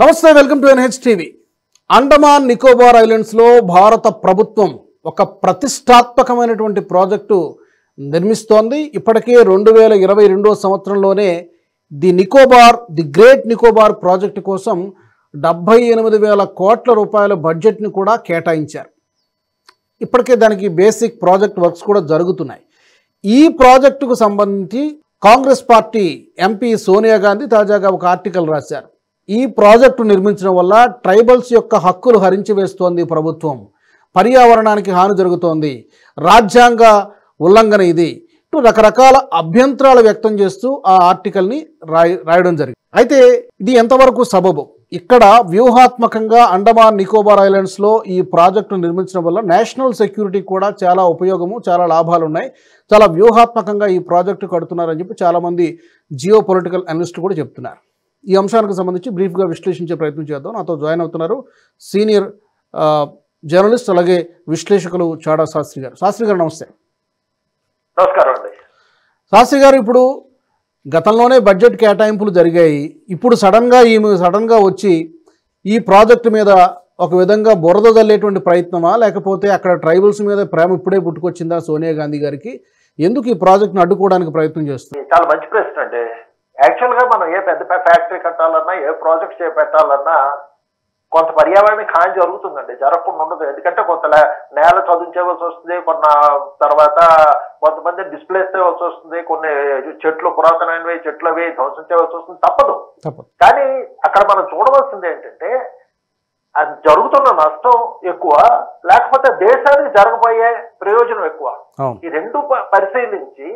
నమస్తే, welcome to NH TV. Andaman Nicobar islands లో భారత ప్రభుత్వం ఒక ప్రతిష్టాత్మకమైనటువంటి ప్రాజెక్టు నిర్మిస్తోంది. ఇప్పటికే 2022 సంవత్సరంలోనే ది గ్రేట్ నికోబార్ ప్రాజెక్టు కోసం 78,000 కోట్ల రూపాయల బడ్జెట్ని కూడా కేటాయించారు. ఇప్పటికే దానికి బేసిక్ ప్రాజెక్ట్ వర్క్స్ కూడా జరుగుతున్నాయి. ఈ ప్రాజెక్టుకు సంబంధించి కాంగ్రెస్ పార్టీ ఎంపీ సోనియా గాంధీ తాజాగా ఒక ఆర్టికల్ రాశారు. ఈ ప్రాజెక్టు నిర్మించడం వల్ల ట్రైబల్స్ యొక్క హక్కులు హరించి వేస్తోంది ప్రభుత్వం, పర్యావరణానికి హాని జరుగుతోంది, రాజ్యాంగ ఉల్లంఘన ఇది ఇటు రకరకాల అభ్యంతరాలు వ్యక్తం చేస్తూ ఆ ఆర్టికల్ని రాయడం జరిగింది. అయితే ఇది ఎంతవరకు సబబు? ఇక్కడ వ్యూహాత్మకంగా అండమాన్ నికోబార్ ఐలాండ్స్లో ఈ ప్రాజెక్టు నిర్మించడం వల్ల నేషనల్ సెక్యూరిటీ కూడా చాలా ఉపయోగము, చాలా లాభాలు ఉన్నాయి. చాలా వ్యూహాత్మకంగా ఈ ప్రాజెక్టు కడుతున్నారని చెప్పి చాలామంది జియో పొలిటికల్ అనలిస్టులు కూడా చెప్తున్నారు. ఈ అంశానికి సంబంధించి బ్రీఫ్గా విశ్లేషించే ప్రయత్నం చేద్దాం. నాతో జాయిన్ అవుతున్నారు సీనియర్ జర్నలిస్ట్ అలాగే విశ్లేషకులు చాడా శాస్త్రి గారు. శాస్త్రి గారు నమస్తే. నమస్కారం అండి. శాస్త్రి గారు, ఇప్పుడు గతంలోనే బడ్జెట్ కేటాయింపులు జరిగాయి. ఇప్పుడు సడన్గా వచ్చి ఈ ప్రాజెక్టు మీద ఒక విధంగా బురద జల్లేటువంటి ప్రయత్నమా, లేకపోతే అక్కడ ట్రైబల్స్ మీద ప్రేమ ఇప్పుడే పుట్టుకొచ్చిందా సోనియా గాంధీ గారికి? ఎందుకు ఈ ప్రాజెక్టును అడ్డుకోవడానికి ప్రయత్నం చేస్తుంది? చాలా మంచి ప్రశ్న అండి. యాక్చువల్గా మనం ఏ పెద్ద ఫ్యాక్టరీ కట్టాలన్నా, ఏ ప్రాజెక్ట్ చేపట్టాలన్నా కొంత పర్యావరణానికి హాని జరుగుతుందండి, జరగకుండా ఉండదు. ఎందుకంటే కొంత నేల చదువుచేయవలసి వస్తుంది, కొన్న తర్వాత కొంతమంది డిస్ప్లేస్ చేయవలసి వస్తుంది, కొన్ని చెట్లు పురాతనమైనవి చెట్లు అవి ధ్వంసం చేయవలసి వస్తుంది, తప్పదు. కానీ అక్కడ మనం చూడవలసింది ఏంటంటే అది జరుగుతున్న నష్టం ఎక్కువ, లేకపోతే దేశానికి జరగబోయే ప్రయోజనం ఎక్కువ. ఈ రెండు పరిశీలించి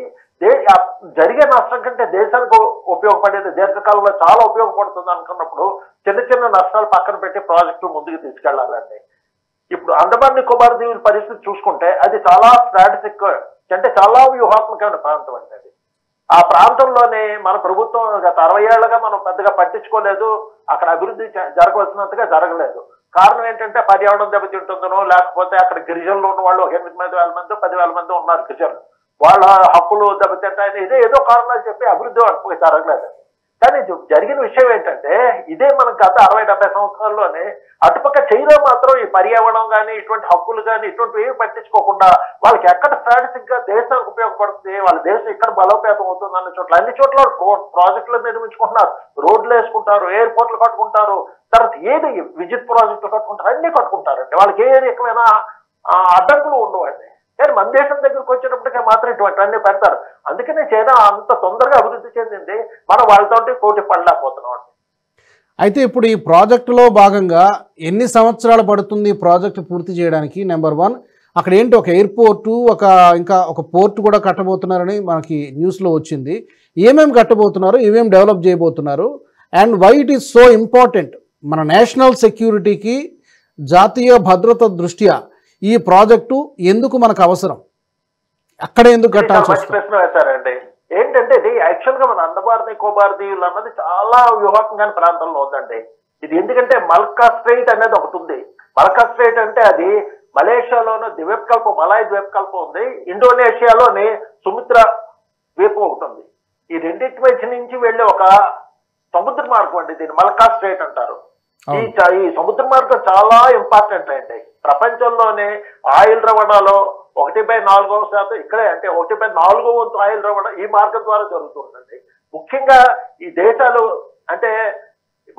జరిగే నష్టం కంటే దేశానికి ఉపయోగపడేది దీర్ఘకాలంలో చాలా ఉపయోగపడుతుంది అనుకున్నప్పుడు చిన్న చిన్న నష్టాలు పక్కన పెట్టి ప్రాజెక్టు ముందుకు తీసుకెళ్లాలండి. ఇప్పుడు అండమాన్ నికోబార్ దీవుల పరిస్థితి చూసుకుంటే అది చాలా స్ట్రాటజిక్, అంటే చాలా వ్యూహాత్మకమైన ప్రాంతం అండి. అది ఆ ప్రాంతంలోనే మన ప్రభుత్వం గత 60 ఏళ్లుగా మనం పెద్దగా పట్టించుకోలేదు, అక్కడ అభివృద్ధి జరగవలసినంతగా జరగలేదు. కారణం ఏంటంటే పర్యావరణం దెబ్బతింటుందనో, లేకపోతే అక్కడ గిరిజనులు ఉన్న వాళ్ళు 8,000 మంది 10,000 మంది ఉన్నారు గిరిజనులు, వాళ్ళ హక్కులు దెబ్బతింటాయని ఏదో కారణాలు చెప్పి అభివృద్ధి జరగలేదు. కానీ జరిగిన విషయం ఏంటంటే ఇదే మనకు గత 60-70 సంవత్సరాల్లోనే అటుపక్క చైనా మాత్రం ఈ పర్యావరణం కానీ ఇటువంటి హక్కులు కానీ ఇటువంటివి ఏమి పట్టించుకోకుండా వాళ్ళకి ఎక్కడ స్ట్రాటజిక్ గా దేశానికి ఉపయోగపడుతుంది, వాళ్ళ దేశం ఇక్కడ బలోపేతం అవుతుంది అన్న చోట్ల అన్ని చోట్ల ప్రాజెక్టులు నిర్మించుకుంటున్నారు, రోడ్లు వేసుకుంటారు, ఎయిర్పోర్ట్లు కట్టుకుంటారు, తర్వాత ఏది విద్యుత్ ప్రాజెక్టులు కట్టుకుంటారు, అన్ని కట్టుకుంటారండి. వాళ్ళకి ఏ రకమైన అడ్డంకులు ఉండవండి. కానీ మన దేశం దగ్గరకు వచ్చేటప్పటికే మాత్రం ఇటువంటి అన్ని పెడతారు. అందుకనే చైనా అంత తొందరగా అభివృద్ధి చెందింది, మనం వాళ్ళతో పోటీ పడలేకపోతున్నాం. అయితే ఇప్పుడు ఈ ప్రాజెక్టులో భాగంగా ఎన్ని సంవత్సరాలు పడుతుంది ఈ ప్రాజెక్టు పూర్తి చేయడానికి? నెంబర్ 1, అక్కడ ఏంటి ఒక ఎయిర్పోర్టు, ఇంకా ఒక పోర్టు కూడా కట్టబోతున్నారని మనకి న్యూస్లో వచ్చింది. ఏమేమి కట్టబోతున్నారు, ఏమేమి డెవలప్ చేయబోతున్నారు, and why it is so important మన నేషనల్ సెక్యూరిటీకి, జాతీయ భద్రత దృష్ట్యా ఈ ప్రాజెక్టు ఎందుకు మనకు అవసరం, అక్కడ ఎందుకు కట్టాల్సి వస్తుంది? ప్రశ్న వేశారండి. ఏంటంటే ఇది యాక్చువల్ గా మన అండమాన్ నికోబార్ దీవులు అన్నది చాలా వ్యూహాత్మకమైన ప్రాంతంలో ఉందండి. ఇది ఎందుకంటే మల్కా స్ట్రైట్ అనేది ఒకటి ఉంది. మల్కా స్ట్రైట్ అంటే అది మలేషియాలోనూ ద్వీపకల్పం, మలాయ్ ద్వీపకల్పం ఉంది, ఇండోనేషియాలోని సుమిత్ర ద్వీపం ఒకటి ఉంది. ఈ రెండింటి మధ్య నుంచి వెళ్ళే ఒక సముద్ర మార్గం అండి, దీన్ని మల్కా స్ట్రైట్ అంటారు. ఈ సముద్ర మార్గం చాలా ఇంపార్టెంట్ అండి. ప్రపంచంలోనే ఆయిల్ రవాణాలో 1/4% ఇక్కడే, అంటే 1/4 వంతు ఆయిల్ రవాణా ఈ మార్గం ద్వారా జరుగుతుందండి. ముఖ్యంగా ఈ దేశాలు అంటే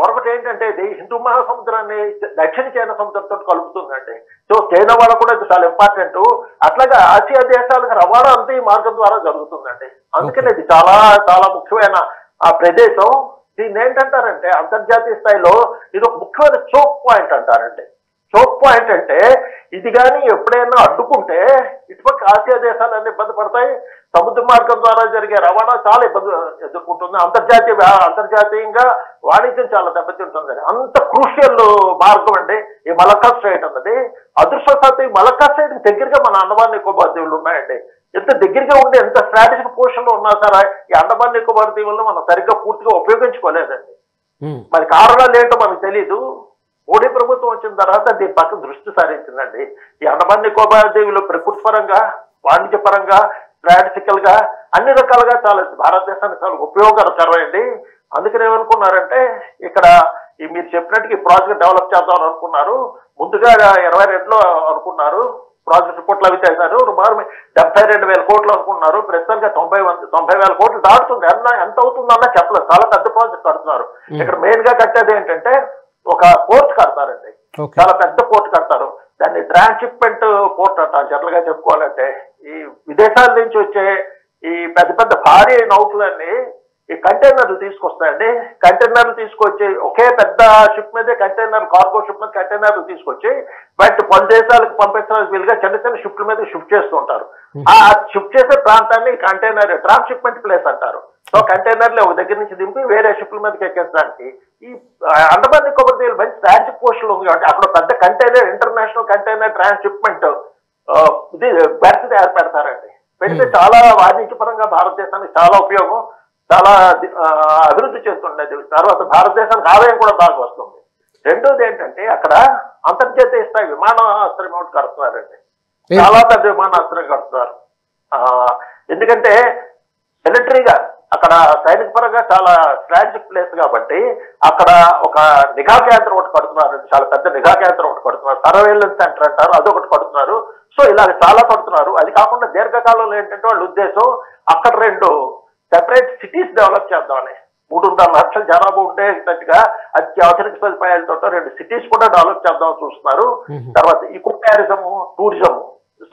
మరొకటి ఏంటంటే ఇది హిందూ మహాసముద్రాన్ని దక్షిణ చైనా సముద్రంతో కలుపుతుందండి. సో చైనా వాళ్ళకు కూడా ఇది చాలా ఇంపార్టెంట్. అట్లాగే ఆసియా దేశాలకు రవాణా అంతా ఈ మార్గం ద్వారా జరుగుతుందండి. అందుకని ఇది చాలా చాలా ముఖ్యమైన ఆ ప్రదేశం. దీన్ని ఏంటంటారంటే అంతర్జాతీయ స్థాయిలో ఇది ఒక ముఖ్యమైన చోక్ పాయింట్ అంటారండి. చోక్ పాయింట్ అంటే ఇది కానీ ఎప్పుడైనా అడ్డుకుంటే ఇటుపక్క ఆసియా దేశాలన్నీ ఇబ్బంది పడతాయి, సముద్ర మార్గం ద్వారా జరిగే రవాణా చాలా ఇబ్బంది ఎదుర్కొంటుంది, అంతర్జాతీయంగా వాణిజ్యం చాలా దెబ్బతింటుందని. అంత క్రూషియల్ మార్గం అండి ఈ మలక్కా స్ట్రైట్ అన్నది. అదృష్టవశాత్తు ఈ మలక్కా స్ట్రైట్ దగ్గరగా మన అండమాన్ నికోబార్ దీవులు ఉన్నాయండి. ఎంత దగ్గరగా ఉండి ఎంత స్ట్రాటజిక్ పొజిషన్ లో ఉన్నా సరే ఈ అండమాన్ నికోబార్ దీవులను మనం సరిగ్గా పూర్తిగా ఉపయోగించుకోలేదండి. మరి కారణాలు ఏంటో మనకు తెలీదు. మోడీ ప్రభుత్వం వచ్చిన తర్వాత దీని పక్కన దృష్టి సారించిందండి. ఈ అండమాన్ నికోబార్ దీవులు ప్రకృతి పరంగా, వాణిజ్య పరంగా, స్ట్రాటజికల్ గా అన్ని రకాలుగా చాలా భారతదేశానికి చాలా ఉపయోగకరమైంది. అందుకని ఏమనుకున్నారంటే ఇక్కడ మీరు చెప్పినట్టుగా ఈ ప్రాజెక్ట్ డెవలప్ చేద్దాం అనుకున్నారు. ముందుగా 22లో అనుకున్నారు, ప్రాజెక్ట్ రిపోర్ట్లు అవి చేశారు. సుమారు 72,000 కోట్లు అనుకున్నారు. ప్రస్తుతానికి 90,000 కోట్లు దాటుతుంది. ఎంత అవుతుందన్నా చెప్పలేదు. చాలా పెద్ద ప్రాజెక్ట్ కడుతున్నారు. ఇక్కడ మెయిన్ గా కట్టేది ఏంటంటే ఒక పోర్ట్ కడతారండి. చాలా పెద్ద పోర్ట్ కడతారు. దాన్ని ట్రాన్స్షిప్మెంట్ పోర్ట్ అంటారు జనరల్ గా చెప్పుకోవాలంటే. ఈ విదేశాల నుంచి వచ్చే ఈ పెద్ద పెద్ద భారీ నౌకలన్నీ ఈ కంటైనర్లు తీసుకొస్తాయండి. కంటైనర్లు తీసుకొచ్చి ఒకే పెద్ద షిప్ మీదే కంటైనర్, కార్గో షిప్ మీద కంటైనర్లు తీసుకొచ్చి బట్ పలు దేశాలకు పంపించడానికి వీలుగా చిన్న చిన్న షిప్ల మీద షిఫ్ట్ చేస్తూ ఉంటారు. ఆ షిఫ్ట్ చేసే ప్రాంతాన్ని కంటైనర్ ట్రాన్స్షిప్మెంట్ ప్లేస్ అంటారు. సో కంటైనర్లు ఒక దగ్గర నుంచి దింపి వేరే షిప్ల మీదకి ఎక్కించడానికి ఈ అండమాన్ నికోబార్ దీవులు మంచి స్ట్రాటజిక్ పొజిషన్ ఉంది కాబట్టి అక్కడ పెద్ద కంటైనర్, ఇంటర్నేషనల్ కంటైనర్ ట్రాన్స్షిప్మెంట్ ఇది బెర్త్ ఏర్పెడతారండి. పెడితే చాలా వాణిజ్యపరంగా భారతదేశానికి చాలా ఉపయోగం, చాలా అభివృద్ధి చెందుతుండేది. తర్వాత భారతదేశానికి ఆదాయం కూడా బాగా వస్తుంది. రెండోది ఏంటంటే అక్కడ అంతర్జాతీయ స్థాయి విమానాశ్రయం ఒకటి కడుతున్నారండి. చాలా పెద్ద విమానాశ్రయం కడుతున్నారు. ఎందుకంటే మిలిటరీగా అక్కడ సైనిక పరంగా చాలా స్ట్రాటజిక్ ప్లేస్ కాబట్టి అక్కడ ఒక నిఘా కేంద్రం ఒకటి కడుతున్నారు. చాలా పెద్ద నిఘా కేంద్రం ఒకటి కడుతున్నారు. సర్వేలెన్స్ సెంటర్ అంటారు, అదొకటి కడుతున్నారు. సో ఇలా చాలా కడుతున్నారు. అది కాకుండా దీర్ఘకాలంలో ఏంటంటే వాళ్ళ ఉద్దేశం అక్కడ 2 సెపరేట్ సిటీస్ డెవలప్ చేద్దామని. 3.5 లక్షల జనాభా ఉండేటట్టుగా అత్యాధునిక సదుపాయాలతో 2 సిటీస్ కూడా డెవలప్ చేద్దామని చూస్తున్నారు. తర్వాత ఈకో టూరిజం,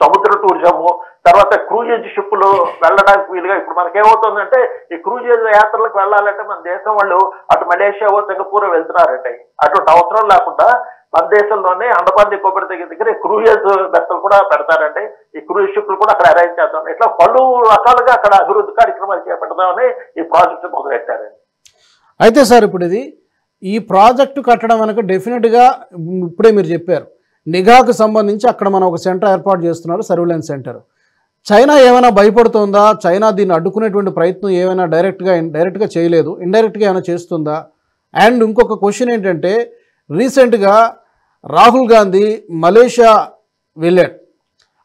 సముద్ర టూరిజము, తర్వాత క్రూజేజ్ షిప్లు వెళ్ళడానికి వీలుగా. ఇప్పుడు మనకేమవుతుందంటే ఈ క్రూజేజ్ యాత్రలకు వెళ్ళాలంటే మన దేశం వాళ్ళు అటు మలేషియావో సింగపూర్ వెళ్తున్నారంటే అటువంటి అవసరం లేకుండా మన దేశంలోనే అండమాన్ నికోబార్ దగ్గర క్రూజేజ్ బెర్తలు కూడా పెడతారండి. ఈ క్రూజ్ షిప్లు కూడా అక్కడ అరేంజ్ చేద్దాం. ఇట్లా పలు రకాలుగా అక్కడ అభివృద్ధి కార్యక్రమాలు చేపడదామని ఈ ప్రాజెక్టు మొదలెట్టారండి. అయితే సార్ ఇప్పుడు ఈ ప్రాజెక్టు కట్టడం వెనక డెఫినెట్గా ఇప్పుడే మీరు చెప్పారు నిఘాకు సంబంధించి అక్కడ మనం ఒక సెంటర్ ఏర్పాటు చేస్తున్నారు, సర్వేలెన్స్ సెంటర్. చైనా ఏమైనా భయపడుతుందా? చైనా దీన్ని అడ్డుకునేటువంటి ప్రయత్నం ఏమైనా డైరెక్ట్గా చేయలేదు, ఇండైరెక్ట్గా ఏమైనా చేస్తుందా? అండ్ ఇంకొక క్వశ్చన్ ఏంటంటే రీసెంట్గా రాహుల్ గాంధీ మలేషియా వెళ్ళాడు.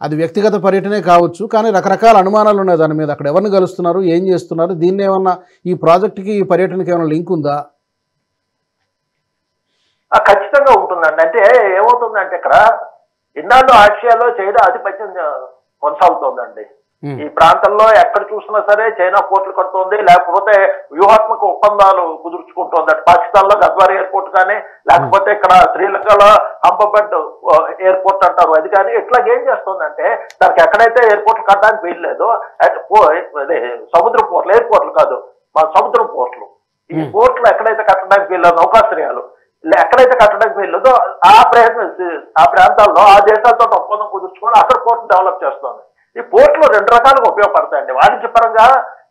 అది వ్యక్తిగత పర్యటనే కావచ్చు, కానీ రకరకాల అనుమానాలు ఉన్నాయి దాని మీద. అక్కడ ఎవరిని కలుస్తున్నారు, ఏం చేస్తున్నారు, దీన్ని ఏమన్నా ఈ ప్రాజెక్టుకి ఈ పర్యటనకి ఏమైనా లింక్ ఉందా? ఖచ్చితంగా ఉంటుందండి. అంటే ఏమవుతుందంటే ఇక్కడ ఇన్నాళ్ళు ఆసియాలో చైనా ఆధిపత్యం కొనసాగుతోందండి. ఈ ప్రాంతంలో ఎక్కడ చూసినా సరే చైనా పోర్టులు కడుతోంది, లేకపోతే వ్యూహాత్మక ఒప్పందాలు కుదుర్చుకుంటోంది. అటు పాకిస్తాన్ లో గద్వార్ ఎయిర్పోర్ట్ కానీ, లేకపోతే ఇక్కడ శ్రీలంకలో హంపబడ్ ఎయిర్పోర్ట్ అంటారు అది కానీ, ఇట్లా ఏం చేస్తుందంటే దానికి ఎక్కడైతే ఎయిర్పోర్ట్లు కట్టడానికి వీల్లేదో సముద్ర పోర్ట్లు, ఎయిర్పోర్ట్లు కాదు సముద్ర పోర్ట్లు, ఈ పోర్ట్లు ఎక్కడైతే కట్టడానికి వీల్లేదు, నౌకాశ్రయాలు ఎక్కడైతే కట్టడానికి వీల్లేదో ఆ ప్రాంతాల్లో ఆ దేశాలతో ఒప్పందం కుదుర్చుకొని అక్కడ పోర్టు డెవలప్ చేస్తుంది. ఈ పోర్టులు 2 రకాలుగా ఉపయోగపడతాయండి. వాణిజ్యపరంగా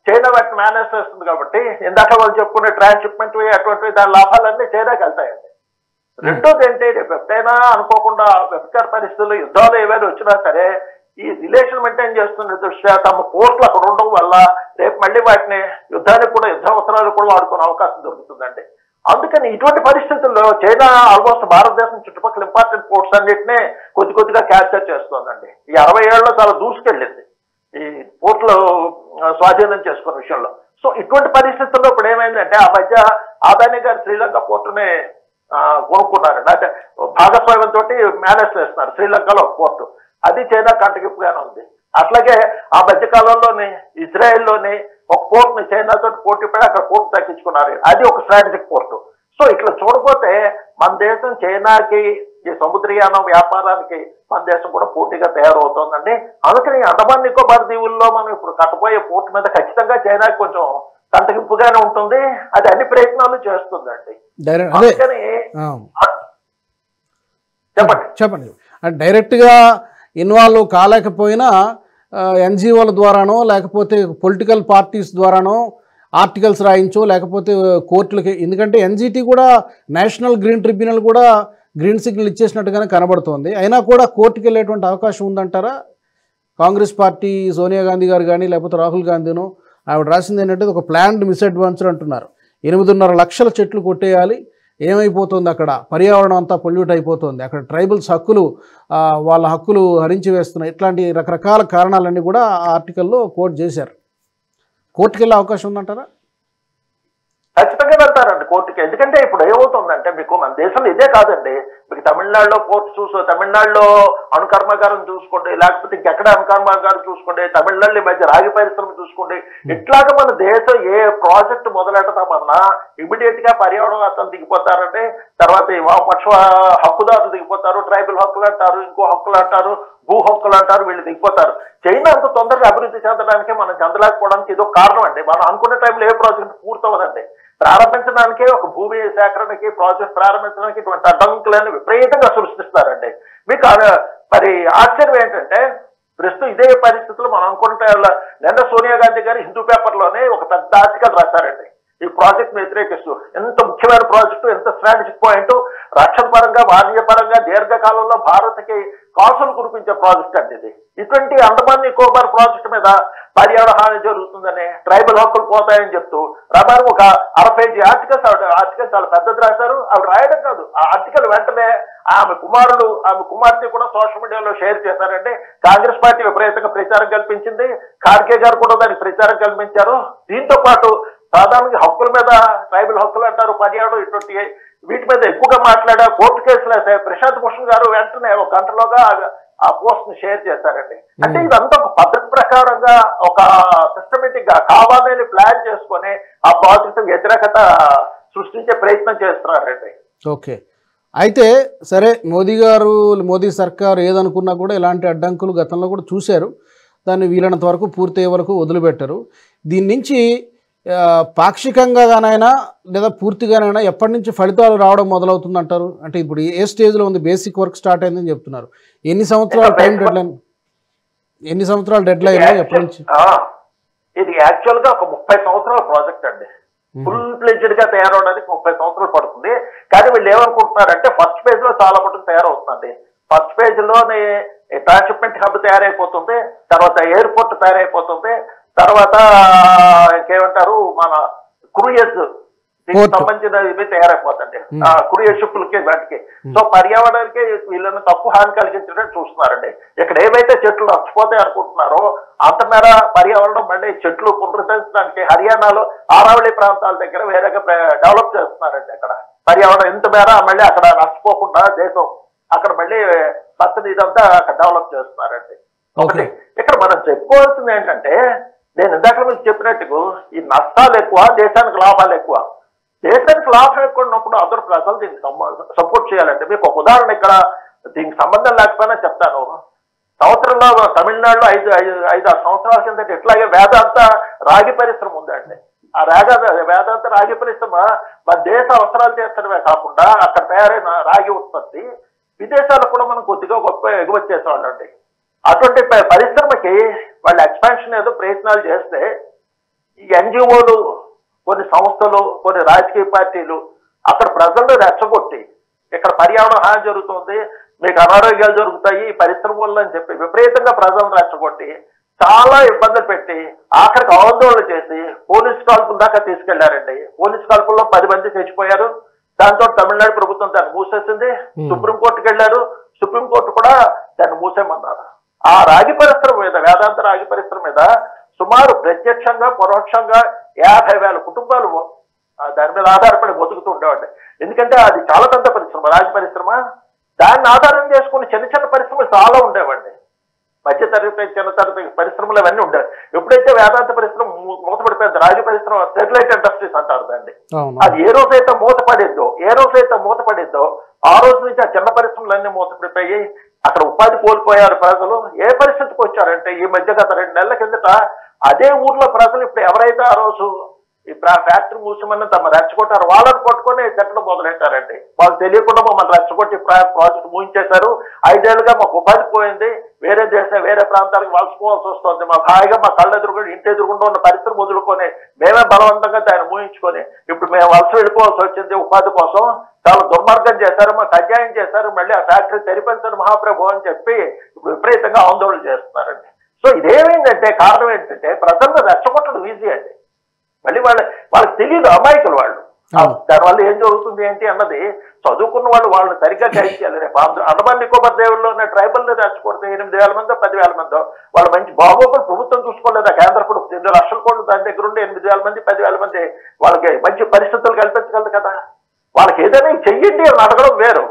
చైనా వాటిని మేనేజ్ చేస్తుంది కాబట్టి ఇందాక వాళ్ళు చెప్పుకునే ట్రాన్స్షిప్మెంట్ అటువంటివి దాని లాభాలన్నీ చైనాకి వెళ్తాయండి. రెండోది ఏంటి, రేపు ఎప్పుడైనా అనుకోకుండా విపత్కర పరిస్థితుల్లో యుద్ధాలు ఏవైనా వచ్చినా సరే ఈ రిలేషన్ మెయింటైన్ చేస్తున్న దృష్ట్యా తమ పోర్టులు అక్కడ ఉండడం వల్ల రేపు మళ్ళీ వాటిని యుద్ధానికి కూడా, యుద్ధ అవసరాలు కూడా వాడుకునే అవకాశం దొరుకుతుందండి. అందుకని ఇటువంటి పరిస్థితుల్లో చైనా ఆల్మోస్ట్ భారతదేశం చుట్టుపక్కల ఇంపార్టెంట్ పోర్ట్స్ అన్నింటినీ కొద్దిగా క్యాప్చర్ చేస్తుందండి. ఈ 60 ఏళ్ళలో చాలా దూసుకెళ్ళింది ఈ పోర్టులు స్వాధీనం చేసుకున్న విషయంలో. సో ఇటువంటి పరిస్థితుల్లో ఇప్పుడు ఏమైందంటే ఆ మధ్య అదానీ గారు శ్రీలంక పోర్టుని కొనుక్కున్నారండి. అంటే భాగస్వామ్యంతో మేనేజ్ చేస్తున్నారు శ్రీలంకలో పోర్టు. అది చైనా కంటగింపుగానే ఉంది. అట్లాగే ఆ మధ్య కాలంలోని ఇజ్రాయెల్లోని ఒక పోర్టుని చైనాతో పోటీ పడి అక్కడ పోర్టు తగ్గించుకున్నారు. అది ఒక స్ట్రాటజిక్ పోర్టు. సో ఇట్లా చూడకపోతే మన దేశం చైనాకి ఈ సముద్రయానం వ్యాపారానికి మన దేశం కూడా పోటీగా తయారవుతోందండి. అందుకని అండమాన్ నికోబార్ దీవుల్లో మనం ఇప్పుడు కట్టబోయే పోర్టు మీద ఖచ్చితంగా చైనాకి కొంచెం కంటగింపుగానే ఉంటుంది. అది అన్ని ప్రయత్నాలు చేస్తుందండి. అందుకని చెప్పండి డైరెక్ట్గా ఇన్వాల్వ్ కాలేకపోయినా ఎన్జిఓల ద్వారానో లేకపోతే పొలిటికల్ పార్టీస్ ద్వారానో ఆర్టికల్స్ రాయించో లేకపోతే కోర్టులకి, ఎందుకంటే ఎన్జిటి కూడా నేషనల్ గ్రీన్ ట్రిబ్యునల్ కూడా గ్రీన్ సిగ్నల్ ఇచ్చేసినట్టుగానే కనబడుతోంది. అయినా కూడా కోర్టుకి వెళ్ళేటువంటి అవకాశం ఉందంటారా? కాంగ్రెస్ పార్టీ సోనియా గాంధీ గారు కానీ లేకపోతే రాహుల్ గాంధీను ఆవిడ రాసింది ఏంటంటే ఒక ప్లాన్డ్ మిస్అడ్వాన్సర్ అంటున్నారు. 8.5 లక్షల చెట్లు కొట్టేయాలి, ఏమైపోతుంది అక్కడ పర్యావరణం అంతా పొల్యూట్ అయిపోతుంది, అక్కడ ట్రైబల్స్ హక్కులు వాళ్ళ హక్కులు హరించి వేస్తున్నాయి, ఇట్లాంటి రకరకాల కారణాలన్నీ కూడా ఆ ఆర్టికల్లో కోట్ చేశారు. కోర్టుకు వెళ్ళే అవకాశం ఉందంటారా? ఖచ్చితంగా వెళ్తారండి కోర్టుకి. ఎందుకంటే ఇప్పుడు ఏమవుతుందంటే మీకు మన దేశంలో ఇదే కాదండి, మీకు తమిళనాడులో పోర్ట్ తమిళనాడులో అణుకర్మాగారం చూసుకోండి, లేకపోతే ఇంకెక్కడ అణుకర్మాగారం చూసుకోండి, తమిళనాడు మధ్య రాగి పరిశ్రమ చూసుకోండి. ఇట్లాగా మన దేశం ఏ ప్రాజెక్ట్ మొదలెడతామన్నా ఇమీడియట్ గా పర్యావరణం దిగిపోతారంటే, తర్వాత ఈ వామపక్ష హక్కుదారులు దిగిపోతారు, ట్రైబల్ హక్కులు అంటారు, ఇంకో హక్కులు అంటారు, భూ హక్కులు అంటారు, వీళ్ళు దిగిపోతారు. చైనా అంత తొందరగా అభివృద్ధి చెందడానికి మనం చెందలేకపోవడానికి ఇదో కారణం అండి. మనం అనుకున్న టైంలో ఏ ప్రాజెక్ట్ పూర్తవదండి. ప్రారంభించడానికే ఒక భూమి సేకరణకి ప్రాజెక్ట్ ప్రారంభించడానికి ఇటువంటి అడ్డంకులను విపరీతంగా సృష్టిస్తారండి. మీకు మరి ఆశ్చర్యం ఏంటంటే ప్రస్తుతం ఇదే పరిస్థితుల్లో మనం అనుకుంటే నిన్న సోనియా గాంధీ గారు హిందూ పేపర్లోనే ఒక పెద్ద ఆర్టికల్ రాశారండి ఈ ప్రాజెక్ట్ వ్యతిరేకిస్తూ. ఎంత ముఖ్యమైన ప్రాజెక్టు, ఎంత స్ట్రాటజిక్ పాయింట్, రక్షణ పరంగా వాణిజ్య పరంగా దీర్ఘకాలంలో భారత్కి కాసులు కురిపించే ప్రాజెక్ట్ అండి ఇది. ఇటువంటి అండమాన్ నికోబార్ ప్రాజెక్టు మీద పర్యావరణ హాని జరుగుతుందని, ట్రైబల్ హక్కులు పోతాయని చెప్తూ రమారు ఒక 60 పేజీ ఆర్టికల్ చాలా పెద్దది రాశారు. అవి రాయడం కాదు, ఆ ఆర్టికల్ వెంటనే ఆమె కుమార్తె కూడా సోషల్ మీడియాలో షేర్ చేశారండి. కాంగ్రెస్ పార్టీ విపరీతంగా ప్రచారం కల్పించింది, ఖార్గే గారు కూడా దానికి ప్రచారం కల్పించారు. దీంతో పాటు సాధారణంగా హక్కుల మీద, ట్రైబల్ హక్కులు అంటారు, పర్యావరణం, ఇటువంటి వీటి మీద ఎక్కువగా మాట్లాడా కోర్టు కేసులు వేసాయి. ప్రశాంత్ భూషణ్ గారు వెంటనే ఒక గంటలోగా ఆ పోస్ట్ ని షేర్ చేశారండి. అంటే ఇదంతా ఒక పద్ధతి ప్రకారంగా ఒక సిస్టమేటిక్ గా కావాలని ప్లాన్ చేసుకొని ఆ ప్రాజెక్టు వ్యతిరేకత సృష్టించే ప్రయత్నం చేస్తున్నారండి. ఓకే, అయితే సరే, మోదీ సర్కారు ఏదనుకున్నా కూడా ఇలాంటి అడ్డంకులు గతంలో కూడా చూశారు. దాన్ని వీలైనంత వరకు పూర్తయ్యే వరకు వదిలిపెట్టారు. దీని నుంచి పాక్షికంగానైనా లేదా పూర్తిగానైనా ఎప్పటి నుంచి ఫలితాలు రావడం మొదలవుతుందంటారు? అంటే ఇప్పుడు ఏ స్టేజ్లో ఉంది? బేసిక్ వర్క్ స్టార్ట్ అయిందని చెప్తున్నారు. ఎన్ని సంవత్సరాల టైం డెడ్లైన్, ఎన్ని సంవత్సరాల డెడ్లైన్ ఎప్పటి నుంచి? ఇది యాక్చువల్ గా ఒక 30 సంవత్సరాల ప్రాజెక్ట్ అండి. ఫుల్ ఫ్లెడ్జ్డ్ గా తయారవడానికి 30 సంవత్సరాలు పడుతుంది. కానీ వీళ్ళు ఏమనుకుంటున్నారంటే ఫస్ట్ ఫేజ్ లో చాలా మటుకు తయారవుతుంది. ఫస్ట్ ఫేజ్ లోనే ట్రాన్స్షిప్మెంట్ హబ్ తయారైపోతుంది, తర్వాత ఎయిర్పోర్ట్ తయారైపోతుంది, తర్వాత ఇంకేమంటారు మన క్రూయర్స్ సంబంధించిన ఇవి తయారైపోతుంది, క్రూయర్ షిప్లకి వాటికి. సో పర్యావరణానికి వీళ్ళని తక్కువ హాని కలిగించడానికి చూస్తున్నారండి. ఇక్కడ ఏవైతే చెట్లు నచ్చిపోతాయి అనుకుంటున్నారో అంత మేర పర్యావరణం మళ్ళీ చెట్లు పునరుద్ధరించడానికి హర్యానాలో ఆరావళి ప్రాంతాల దగ్గర వేరేగా డెవలప్ చేస్తున్నారండి. అక్కడ పర్యావరణం ఎంత మేర మళ్ళీ అక్కడ నష్టపోకుండా దేశం అక్కడ మళ్ళీ పచ్చని ఇదంతా అక్కడ డెవలప్ చేస్తున్నారండి. ఒకటి ఇక్కడ మనం చెప్పుకోవాల్సింది ఏంటంటే, నేను ఇందాక మీకు చెప్పినట్టుగా ఈ నష్టాలు ఎక్కువ, దేశానికి లాభాలు ఎక్కువ. దేశానికి లాభం ఎక్కువ ఉన్నప్పుడు అందరూ ప్రజలు దీనికి సపోర్ట్ చేయాలంటే, మీకు ఒక ఉదాహరణ ఇక్కడ దీనికి సంబంధం లేకపోయినా చెప్తాను. సంవత్సరంలో తమిళనాడులో 5-6 సంవత్సరాల కిందట ఇట్లాగే వేదాంత రాగి పరిశ్రమ ఉందండి. ఆ వేదాంత రాగి పరిశ్రమ మన దేశ అవసరాలు తీర్చడమే కాకుండా అక్కడ తయారైన రాగి ఉత్పత్తి విదేశాలకు కూడా మనం కొద్దిగా గొప్ప ఎగుమతి చేసేవాళ్ళండి. అటువంటి పరిశ్రమకి వాళ్ళ ఎక్స్పాన్షన్ ఏదో ప్రయత్నాలు చేస్తే ఈ ఎన్జిఓలు, కొన్ని సంస్థలు, కొన్ని రాజకీయ పార్టీలు అక్కడ ప్రజల్లో రెచ్చగొట్టి ఇక్కడ పర్యావరణ హాని జరుగుతుంది, మీకు అనారోగ్యాలు జరుగుతాయి ఈ పరిశ్రమ వల్ల అని చెప్పి విపరీతంగా ప్రజలను రెచ్చగొట్టి చాలా ఇబ్బందులు పెట్టి ఆఖరికి ఆందోళన చేసి పోలీస్ కాల్పుల దాకా తీసుకెళ్లారండి. పోలీస్ కాల్పుల్లో 10 మంది చచ్చిపోయారు. దాంతో తమిళనాడు ప్రభుత్వం దాన్ని మూసేసింది. సుప్రీంకోర్టుకి వెళ్లారు, సుప్రీంకోర్టు కూడా దాన్ని మూసేయమన్నారు. ఆ రాగి పరిశ్రమ మీద, వేదాంత రాగి పరిశ్రమ మీద సుమారు ప్రత్యక్షంగా పరోక్షంగా 50,000 కుటుంబాలు దాని మీద ఆధారపడి బతుకుతూ ఉండేవాడి. ఎందుకంటే అది చాలా పెద్ద పరిశ్రమ, రాగి పరిశ్రమ. దాన్ని ఆధారం చేసుకుని చిన్న చిన్న పరిశ్రమలు చాలా ఉండేవండి. మధ్యతరగతి, చిన్న తరగతి పరిశ్రమలు అవన్నీ ఉండేవి. ఎప్పుడైతే వేదాంత పరిశ్రమ మూతపడిపోయింది, రాగి పరిశ్రమ సెటిలైట్ ఇండస్ట్రీస్ అంటారు దాన్ని, అది ఏ రోజైతే మూతపడిందో ఆ రోజు నుంచి ఆ చిన్న పరిశ్రమలన్నీ మూతపడిపోయి అక్కడ ఉపాధి కోల్పోయారు ప్రజలు. ఏ పరిస్థితికి వచ్చారంటే ఈ మధ్య గత 2 నెలల కిందట అదే ఊర్లో ప్రజలు ఇప్పుడు ఎవరైతే ఆ రోజు ఈ ఫ్యాక్టరీ మూసమని తమ రెచ్చగొట్టారు వాళ్ళని పట్టుకొని చెట్లు మొదలెట్టారండి. వాళ్ళు తెలియకుండా మమ్మల్ని రెచ్చగొట్టి ప్రాజెక్ట్ మూయించేశారు. 5 ఏళ్ళుగా మాకు ఉపాధి పోయింది, వేరే ప్రాంతాలకు వలసపోవాల్సి వస్తుంది, మాకు హాయిగా మా కళ్ళ ఎదురుగుండా ఇంటి ఎదురుగుండా ఉన్న పరిశ్రమ వదులుకొని మేమే బలవంతంగా దాన్ని మూయించుకొని ఇప్పుడు మేము వలస వెళ్ళిపోవాల్సి వచ్చింది ఉపాధి కోసం. చాలా దుర్మార్గం చేశారు, మాకు అన్యాయం చేశారు, మళ్ళీ ఆ ఫ్యాక్టరీ తెరిపించండి మహాప్రభు అని చెప్పి ఇప్పుడు విపరీతంగా ఆందోళన చేస్తున్నారండి. సో ఇదేమైందంటే కారణం ఏంటంటే ప్రజలను రెచ్చగొట్టడం ఈజీ అండి. మళ్ళీ వాళ్ళకి తెలియదు, అమాయకులు వాళ్ళు. దానివల్ల ఏం జరుగుతుంది ఏంటి అన్నది చదువుకున్న వాళ్ళు సరిగ్గా గైడ్ చేయాలి. రేపు అండమాన్ నికోబార్ దీవుల్లో ఉన్న ట్రైబల్ రెచ్చగొడితే 8,000 మందో 10,000 మందో వాళ్ళు మంచి బాగోగులు ప్రభుత్వం చూసుకోలేదా? కేంద్ర ప్రభుత్వం 2 లక్షల కోట్లు దాని దగ్గర ఉండి 8,000 మంది 10,000 మంది వాళ్ళకి మంచి పరిస్థితులు కల్పించగలదు కదా. వాళ్ళకి ఏదైనా చెయ్యండి అని అడగడం వేరు,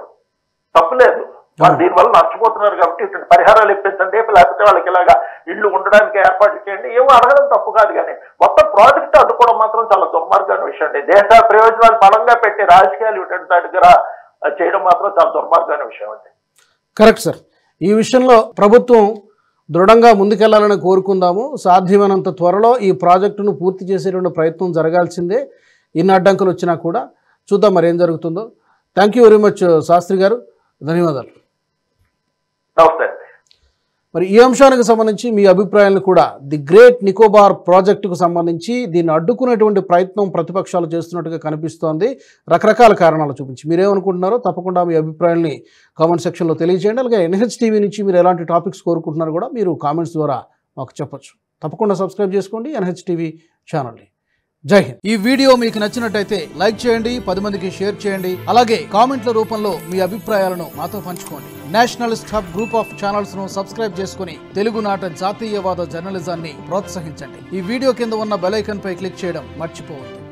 తప్పులేదు. వాళ్ళు దీనివల్ల నష్టపోతున్నారు కాబట్టి ఇటువంటి పరిహారాలు ఇప్పించండి, లేకపోతే వాళ్ళకి ఇలాగా ఇళ్ళు ఉండడానికి ఏర్పాట్లు చేయండి, ఏమో అడగడం తప్పు కాదు. కానీ మొత్తం ప్రాజెక్ట్ అడ్డుకోవడం మాత్రం చాలా దుర్మార్గమైన విషయం అండి. దేశ ప్రయోజనాలు బలంగా పెట్టి రాజకీయాలు ఇటువంటి దగ్గర చేయడం మాత్రం చాలా దుర్మార్గమైన విషయం అండి. Correct sir. ఈ విషయంలో ప్రభుత్వం దృఢంగా ముందుకెళ్లాలని కోరుకుందాము. సాధ్యమైనంత త్వరలో ఈ ప్రాజెక్టును పూర్తి చేసేటువంటి ప్రయత్నం జరగాల్సిందే. ఇన్ని అడ్డంకులు వచ్చినా కూడా చూద్దాం మరి ఏం జరుగుతుందో. Thank you very much Shastri garu, ధన్యవాదాలు. నమస్తే. మరి ఈ అంశానికి సంబంధించి మీ అభిప్రాయాలను కూడా ది గ్రేట్ నికోబార్ ప్రాజెక్టుకు సంబంధించి దీన్ని అడ్డుకునేటువంటి ప్రయత్నం ప్రతిపక్షాలు చేస్తున్నట్టుగా కనిపిస్తోంది, రకరకాల కారణాలు చూపించి. మీరేమనుకుంటున్నారో తప్పకుండా మీ అభిప్రాయాల్ని కామెంట్ సెక్షన్లో తెలియజేయండి. అలాగే NH TV నుంచి మీరు ఎలాంటి టాపిక్స్ కోరుకుంటున్నారో కూడా మీరు కామెంట్స్ ద్వారా మాకు చెప్పొచ్చు. తప్పకుండా సబ్స్క్రైబ్ చేసుకోండి NH TV ఛానల్ని. జై హింద్. ఈ వీడియో మీకు నచ్చినట్టయితే లైక్ చేయండి, 10 మందికి షేర్ చేయండి. అలాగే కామెంట్ల రూపంలో మీ అభిప్రాయాలను మాతో పంచుకోండి. Nationalist hub group of channels ను సబ్స్క్రైబ్ చేసుకుని తెలుగునాట జాతీయవాద జర్నలిజాన్ని ప్రోత్సహించండి. ఈ వీడియో కింద ఉన్న బెల్ ఐకాన్ పై క్లిక్ చేయడం మర్చిపోవద్దు.